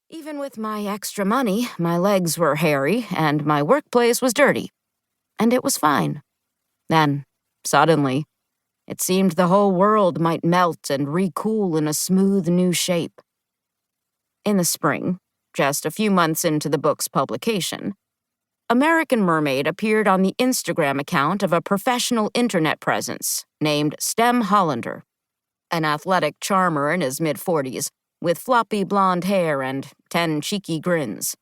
Even with my extra money, my legs were hairy and my workplace was dirty. And it was fine. Then, suddenly, it seemed the whole world might melt and recool in a smooth new shape. In the spring, just a few months into the book's publication, American Mermaid appeared on the Instagram account of a professional internet presence named Stem Hollander, an athletic charmer in his mid-40s with floppy blonde hair and 10 cheeky grins,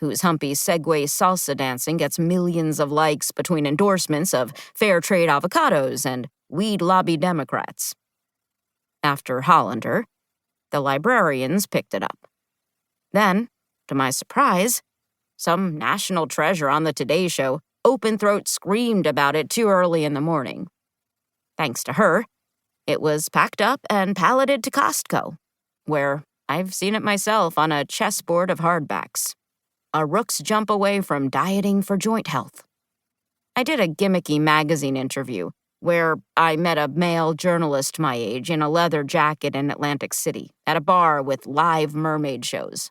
whose humpy Segway salsa dancing gets millions of likes between endorsements of fair trade avocados and weed lobby Democrats. After Hollander, the librarians picked it up. Then, to my surprise, some national treasure on the Today Show open-throat screamed about it too early in the morning. Thanks to her, it was packed up and palleted to Costco, where I've seen it myself on a chessboard of hardbacks. A rook's jump away from dieting for joint health. I did a gimmicky magazine interview where I met a male journalist my age in a leather jacket in Atlantic City at a bar with live mermaid shows.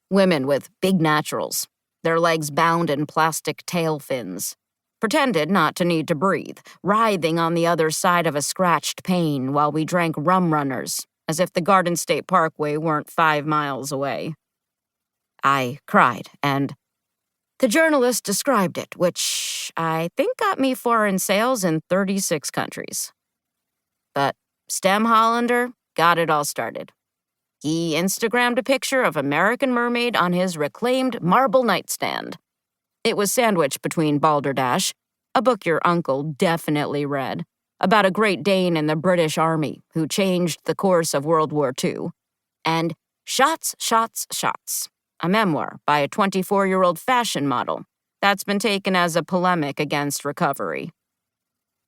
Women with big naturals, their legs bound in plastic tail fins, pretended not to need to breathe, writhing on the other side of a scratched pane while we drank rum runners, as if the Garden State Parkway weren't 5 miles away. I cried, and the journalist described it, which I think got me foreign sales in 36 countries. But Stem Hollander got it all started. He Instagrammed a picture of American Mermaid on his reclaimed marble nightstand. It was sandwiched between Balderdash, a book your uncle definitely read, about a Great Dane in the British Army who changed the course of World War II, and Shots, Shots, Shots, a memoir by a 24-year-old fashion model that's been taken as a polemic against recovery.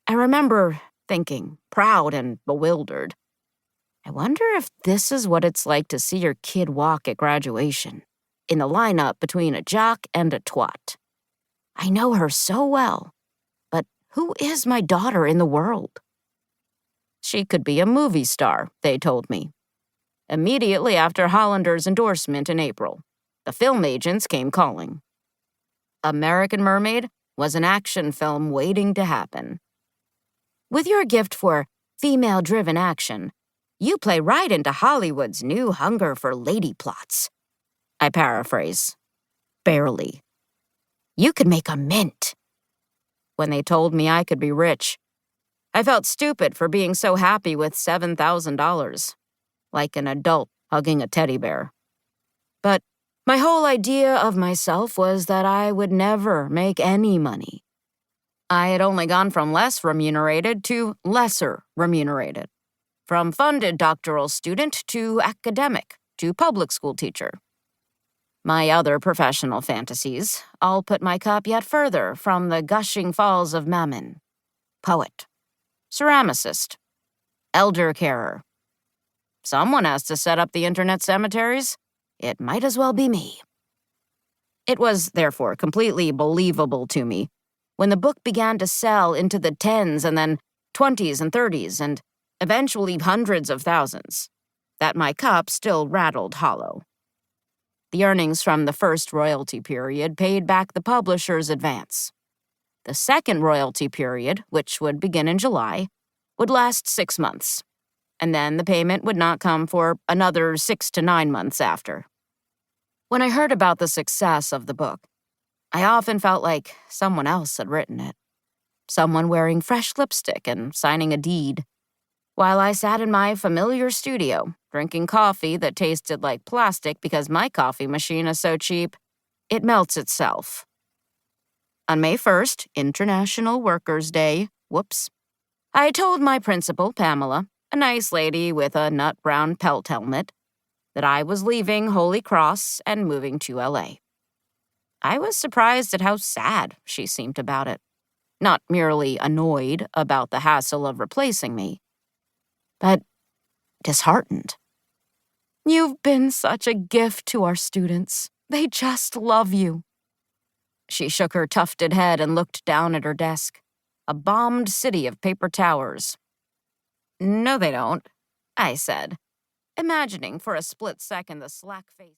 I remember thinking, proud and bewildered, I wonder if this is what it's like to see your kid walk at graduation, in the lineup between a jock and a twat. I know her so well, but who is my daughter in the world? She could be a movie star, they told me. Immediately after Hollander's endorsement in April, the film agents came calling. American Mermaid was an action film waiting to happen. With your gift for female-driven action, you play right into Hollywood's new hunger for lady plots. I paraphrase. Barely. You could make a mint. When they told me I could be rich, I felt stupid for being so happy with $7,000, like an adult hugging a teddy bear. But my whole idea of myself was that I would never make any money. I had only gone from less remunerated to lesser remunerated. From funded doctoral student to academic to public school teacher. My other professional fantasies all put my cup yet further from the gushing falls of Mammon. Poet. Ceramicist. Elder carer. Someone has to set up the internet cemeteries. It might as well be me. It was, therefore, completely believable to me when the book began to sell into the 10s and then 20s and 30s and eventually hundreds of thousands, that my cup still rattled hollow. The earnings from the first royalty period paid back the publisher's advance. The second royalty period, which would begin in July, would last 6 months, and then the payment would not come for another 6 to 9 months after. When I heard about the success of the book, I often felt like someone else had written it. Someone wearing fresh lipstick and signing a deed, while I sat in my familiar studio, drinking coffee that tasted like plastic because my coffee machine is so cheap, it melts itself. On May 1st, International Workers' Day, whoops, I told my principal, Pamela, a nice lady with a nut-brown pelt helmet, that I was leaving Holy Cross and moving to LA. I was surprised at how sad she seemed about it, not merely annoyed about the hassle of replacing me, but disheartened. You've been such a gift to our students. They just love you. She shook her tufted head and looked down at her desk, a bombed city of paper towers. No, they don't, I said, imagining for a split second the slack face.